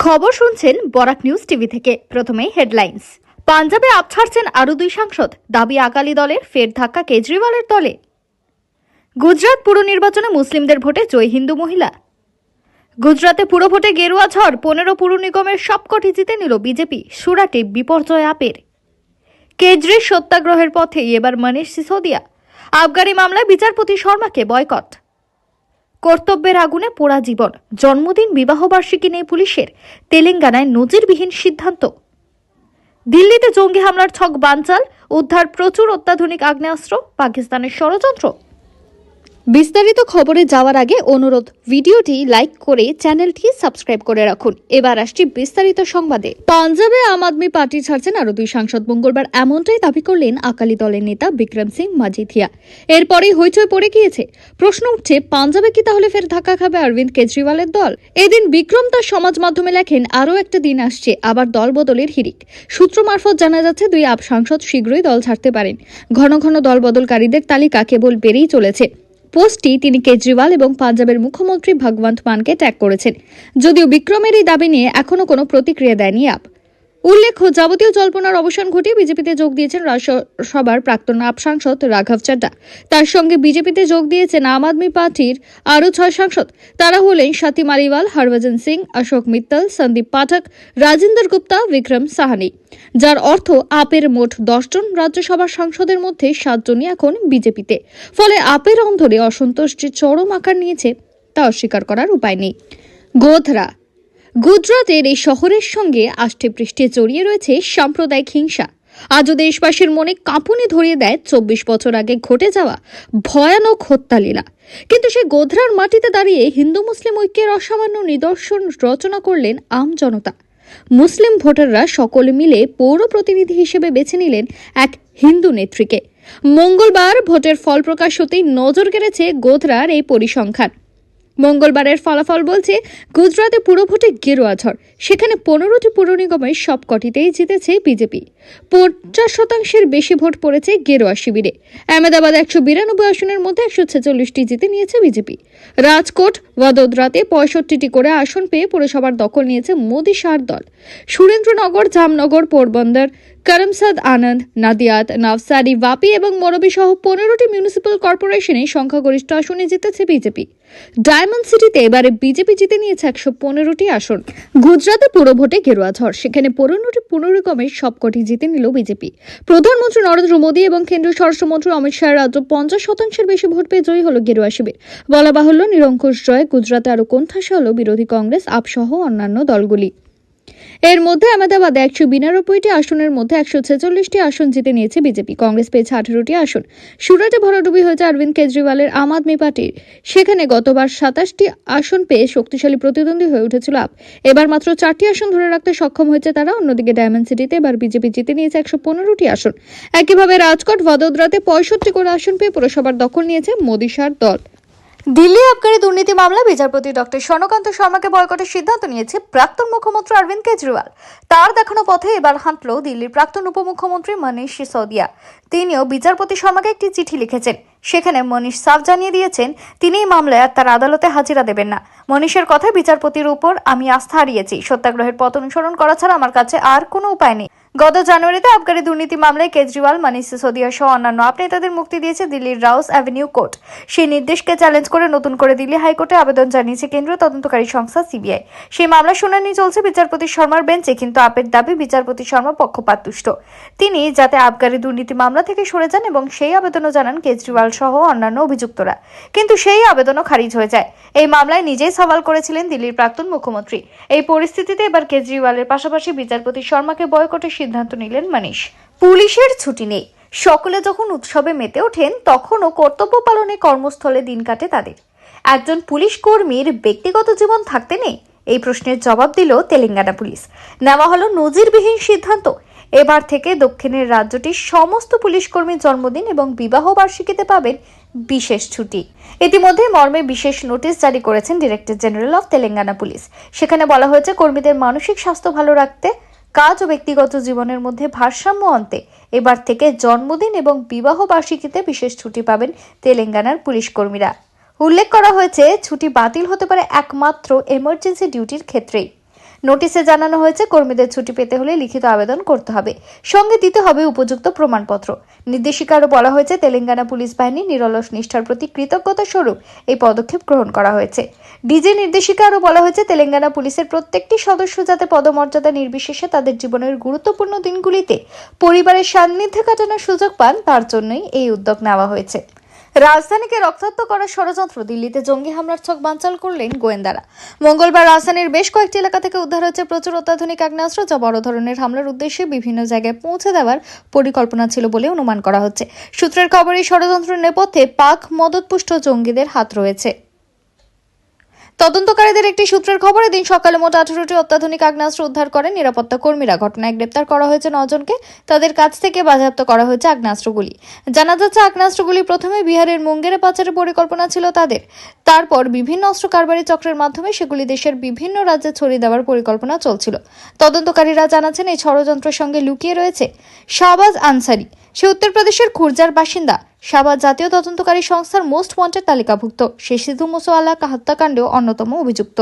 খবর শুনছেন Barak news TV থেকে। প্রথমেই হেডলাইন্স। পাঞ্জাবে আপ ছাড়ছেন আরও 2 সাংসদ, দাবি আকালি দলের, ফের ধাক্কা কেজরিওয়ালের দলে। গুজরাট পুর নির্বাচনে মুসলিমদের ভোটে জয় হিন্দু মহিলা। গুজরাতে পুরো ভোটে গেরুয়া ঝড়, 15 পুর নিগমের সবকটি জিতে নিল বিজেপি, সুরাটে বিপর্যয় আপের। কেজরির সত্যাগ্রহের পথেই এবার মনীষ সিসোদিয়া, আবগারি মামলায় বিচারপতি শর্মাকে বয়কট। কর্তব্যের আগুনে পোড়া জীবন, জন্মদিন বিবাহবার্ষিকী নেই পুলিশের, তেলেঙ্গানায় নজিরবিহীন সিদ্ধান্ত। দিল্লিতে জঙ্গি হামলার ছক বানচাল, উদ্ধার প্রচুর অত্যাধুনিক আগ্নেয়াস্ত্র, পাকিস্তানের ষড়যন্ত্র। বিস্তারিত খবরে যাওয়ার আগে অনুরোধ, ভিডিওটি লাইক করে চ্যানেলটি সাবস্ক্রাইব করে রাখুন। এবার আসছি বিস্তারিত সংবাদে। পাঞ্জাবে আম আদমি পার্টি ছাড়ছেন আরো 2 সাংসদ। মঙ্গলবার এমনটাই দাবি করলেন আকালি দলের নেতা বিক্রম সিং মাজিথিয়া। এরপরেই হইচই পড়ে গিয়েছে। প্রশ্ন উঠছে, পাঞ্জাবে কি তাহলে ফের ধাক্কা খাবে অরবিন্দ কেজরিওয়ালের দল? এদিন বিক্রম তার সমাজ মাধ্যমে লেখেন, আরও একটা দিন আসছে, আবার দল বদলের হিড়িক। সূত্র মারফত জানা যাচ্ছে 2 আপ সাংসদ শীঘ্রই দল ছাড়তে পারেন। ঘন ঘন দল বদলকারীদের তালিকা কেবল বেড়েই চলেছে। পোস্টটি তিনি কেজরিওয়াল এবং পাঞ্জাবের মুখ্যমন্ত্রী ভগবন্ত মানকে ট্যাগ করেছেন। যদিও বিক্রমের এই দাবি নিয়ে এখনো কোনো প্রতিক্রিয়া দেয়নি আপ। উল্লেখ্য, যাবতীয় জল্পনার অবসান ঘটিয়ে বিজেপিতে যোগ দিয়েছেন রাজ্যসভার প্রাক্তন আপ সাংসদ রাঘব চাড্ডা। তার সঙ্গে বিজেপিতে যোগ দিয়েছেন আম আদমি পার্টির আরও 6 সাংসদ। তারা হলেন স্বাতি মালিওয়াল, হরভজন সিং, অশোক মিত্তল, সন্দীপ পাঠক, রাজেন্দর গুপ্তা, বিক্রম সাহানি। যার অর্থ আপের মোট 10 জন রাজ্যসভার সাংসদের মধ্যে 7 জনই এখন বিজেপিতে। ফলে আপের অন্তরে অসন্তোষ যে চরম আকার নিয়েছে তা অস্বীকার করার উপায় নেই। গোধরা, গুজরাটের এই শহরের সঙ্গে আষ্টে পৃষ্ঠে জড়িয়ে রয়েছে সাম্প্রদায়িক হিংসা। আজও দেশবাসীর মনে কাঁপুনি ধরিয়ে দেয় 24 বছর আগে ঘটে যাওয়া ভয়ানক হত্যালীলা। কিন্তু সেই গোধরার মাটিতে দাঁড়িয়ে হিন্দু মুসলিম ঐক্যের অসামান্য নিদর্শন রচনা করলেন আম জনতা। মুসলিম ভোটাররা সকলে মিলে পৌর প্রতিনিধি হিসেবে বেছে নিলেন এক হিন্দু নেত্রীকে। মঙ্গলবার ভোটের ফল প্রকাশ হতেই নজর কেড়েছে গোধরার এই পরিসংখ্যান। মঙ্গলবারের ফলাফল বলছে, গুজরাটে পুরো ভোটে গেরুয়া ঝড়। সেখানে 15টি পুর নিগমের সবকটিতেই জিতেছে বিজেপি। 50% বেশি ভোট পড়েছে গেরুয়া শিবিরে। আহমেদাবাদ 192 আসনের মধ্যে 146টি জিতে নিয়েছে বিজেপি। রাজকোট, ভদোদরাতে 65টি করে আসন পেয়ে পুরসভার দখল নিয়েছে মোদি শাহর দল। সুরেন্দ্রনগর, জামনগর, পোরবন্দর, করমসদ, আনন্দ, নাদিয়াদ, নবসারি, বাপি এবং মোরবি সহ 15টি মিউনিসিপ্যাল কর্পোরেশনে সংখ্যাগরিষ্ঠ আসনে জিতেছে বিজেপি। ডায়মন্ড সিটিতে এবারে বিজেপি জিতে নিয়েছে 115টি আসন। গুজরাতে পুরো ভোটে গেরুয়া ঝড়। সেখানে 15টি পুর নিগমের সবকটি জিতে নিল বিজেপি। প্রধানমন্ত্রী নরেন্দ্র মোদী এবং কেন্দ্রীয় স্বরাষ্ট্রমন্ত্রী অমিত শাহের রাজ্য 50%-এর বেশি ভোট পেয়ে জয়ী হল গেরুয়া শিবির। বলা বাহুল্য, নিরঙ্কুশ জয় গুজরাতে আরও কোণঠাসা হল বিরোধী কংগ্রেস, আপ সহ অন্যান্য দলগুলি। এর মধ্যে আহমেদাবাদে 192টি আসনের মধ্যে 146টি আসন জিতে নিয়েছে বিজেপি। কংগ্রেস পেয়েছে 18টি আসন। সুরাটে ভরাডুবি হয়েছে অরবিন্দ কেজরিওয়ালের আম আদমি পার্টির। সেখানে গতবার 27টি আসন পেয়ে শক্তিশালী প্রতিদ্বন্দ্বী হয়ে উঠেছিল আপ। এবার মাত্র 4টি আসন ধরে রাখতে সক্ষম হয়েছে তারা। অন্যদিকে ডায়মন্ড সিটিতে এবার বিজেপি জিতে নিয়েছে 115টি আসন। একইভাবে রাজকোট, ভদোদরাতে 65 করে আসন পেয়ে পুরসভার দখল নিয়েছে মোদি শাহর দল। দিল্লি আবগারি দুর্নীতি মামলায় বিচারপতি ডক্টর স্বর্ণকান্ত শর্মাকে বয়কটের সিদ্ধান্ত নিয়েছে প্রাক্তন মুখ্যমন্ত্রী অরবিন্দ কেজরিওয়াল। তার দেখানো পথে এবার হাঁটল দিল্লির প্রাক্তন উপমুখ্যমন্ত্রী মনীষ সিসোদিয়া। তিনিও বিচারপতি শর্মাকে একটি চিঠি লিখেছেন। সেখানে মনীষ সাফ জানিয়ে দিয়েছেন তিনি এই মামলায় আর তার আদালতে হাজিরা দেবেন না। মনীষের কথায়, বিচারপতির উপর আমি আস্থা হারিয়েছি। সত্যাগ্রহের পথ অনুসরণ করা ছাড়া আমার কাছে আর কোনো উপায় নেই। গত জানুয়ারিতে আবগারি দুর্নীতি মামলায় কেজরিওয়াল, মনীষ সিসোদিয়া সহ অন্যান্য আপ নেতাদের মুক্তি দিয়েছে দিল্লির রাউস অ্যাভিনিউ কোর্ট। সেই নির্দেশকে চ্যালেঞ্জ করে নতুন করে দিল্লি হাইকোর্টে আবেদন জানিয়েছে কেন্দ্রীয় তদন্তকারী সংস্থা সিবিআই। সেই মামলার শুনানি চলছে বিচারপতি শর্মার বেঞ্চে। কিন্তু আপের দাবি, বিচারপতি শর্মা পক্ষপাতদুষ্ট। তিনি যাতে আবগারি দুর্নীতি মামলা থেকে সরে যান এবং সেই আবেদনও জানান কেজরিওয়াল সহ অন্যান্য অভিযুক্তরা। কিন্তু সেই আবেদনও খারিজ হয়ে যায়। এই মামলায় নিজেই সওয়াল করেছিলেন দিল্লির প্রাক্তন মুখ্যমন্ত্রী। এই পরিস্থিতিতে এবার কেজরিওয়ালের পাশাপাশি বিচারপতি শর্মাকে বয়কটের সিদ্ধান্ত নিলেন মনীষ। পুলিশের ছুটি নেই। সকলে যখন উৎসবে মেতে ওঠেন তখনও কর্তব্য পালনে কর্মস্থলে দিন কাটে তাদের। একজন পুলিশ কর্মীর ব্যক্তিগত জীবন থাকতে নেই? এই প্রশ্নের জবাব দিল তেলেঙ্গানা পুলিশ। নেওয়া হলো নজিরবিহীন সিদ্ধান্ত। এবার থেকে দক্ষিণের রাজ্যটির সমস্ত পুলিশ কর্মীর জন্মদিন এবং বিবাহ বার্ষিকীতে পাবেন বিশেষ ছুটি। ইতিমধ্যে মর্মে বিশেষ নোটিশ জারি করেছেন director general of Telangana police. সেখানে বলা হয়েছে, কর্মীদের মানসিক স্বাস্থ্য ভালো রাখতে, কাজ ও ব্যক্তিগত জীবনের মধ্যে ভারসাম্য আনতে এবার থেকে জন্মদিন এবং বিবাহ বার্ষিকীতে বিশেষ ছুটি পাবেন তেলেঙ্গানার পুলিশ কর্মীরা। উল্লেখ করা হয়েছে, ছুটি বাতিল হতে পারে একমাত্র এমার্জেন্সি ডিউটির ক্ষেত্রেই। নোটিশে জানানো হয়েছে কর্মীদের ছুটি পেতে হলে লিখিত আবেদন করতে হবে, সঙ্গে দিতে হবে উপযুক্ত প্রমাণপত্র। নির্দেশিকা আরও বলা হয়েছে, তেলেঙ্গানা পুলিশ বাহিনী নিরলস নিষ্ঠার প্রতি কৃতজ্ঞতা স্বরূপ এই পদক্ষেপ গ্রহণ করা হয়েছে। ডিজি নির্দেশিকা আরও বলা হয়েছে, তেলেঙ্গানা পুলিশের প্রত্যেকটি সদস্য যাতে পদমর্যাদা নির্বিশেষে তাদের জীবনের গুরুত্বপূর্ণ দিনগুলিতে পরিবারের সান্নিধ্যে কাটানোর সুযোগ পান, তার জন্যই এই উদ্যোগ নেওয়া হয়েছে। রাজধানীকে রক্তাক্ত করার ষড়যন্ত্র, দিল্লিতে জঙ্গি হামলার ছক বানচাল করলেন গোয়েন্দারা। মঙ্গলবার রাজধানীর বেশ কয়েকটি এলাকা থেকে উদ্ধার হয়েছে প্রচুর অত্যাধুনিক আগ্নেয়াস্ত্র, যা বড় ধরনের হামলার উদ্দেশ্যে বিভিন্ন জায়গায় পৌঁছে দেওয়ার পরিকল্পনা ছিল বলে অনুমান করা হচ্ছে। সূত্রের খবর, এই ষড়যন্ত্রের নেপথ্যে পাক মদতপুষ্ট জঙ্গিদের হাত রয়েছে। তদন্তকারীদের একটি সূত্রের খবর, এদিন সকালে মোট 18টি অত্যাধুনিক আগ্নেয়াস্ত্র উদ্ধার করেন নিরাপত্তা কর্মীরা। ঘটনায় গ্রেপ্তার করা হয়েছে 9 জনকে। তাদের কাছ থেকে বাজেয়াপ্ত করা হয়েছে আগ্নেয়াস্ত্রগুলি। জানা যাচ্ছে, আগ্নেয়াস্ত্রগুলি প্রথমে বিহারের মুঙ্গেরে পাচারের পরিকল্পনা ছিল তাদের। তারপর বিভিন্ন অস্ত্র কারবারি চক্রের মাধ্যমে সেগুলি দেশের বিভিন্ন রাজ্যে ছড়িয়ে দেওয়ার পরিকল্পনা চলছিল। তদন্তকারীরা জানাচ্ছেন, এই ষড়যন্ত্রের সঙ্গে লুকিয়ে রয়েছে শাহবাজ আনসারি। সে উত্তরপ্রদেশের খুরজার বাসিন্দা। শাহবাজ জাতীয় তদন্তকারী সংস্থার মোস্ট ওয়ান্টেড তালিকাভুক্ত। সে সিধু মুসেওয়ালা হত্যাকাণ্ডেও অন্যতম অভিযুক্ত।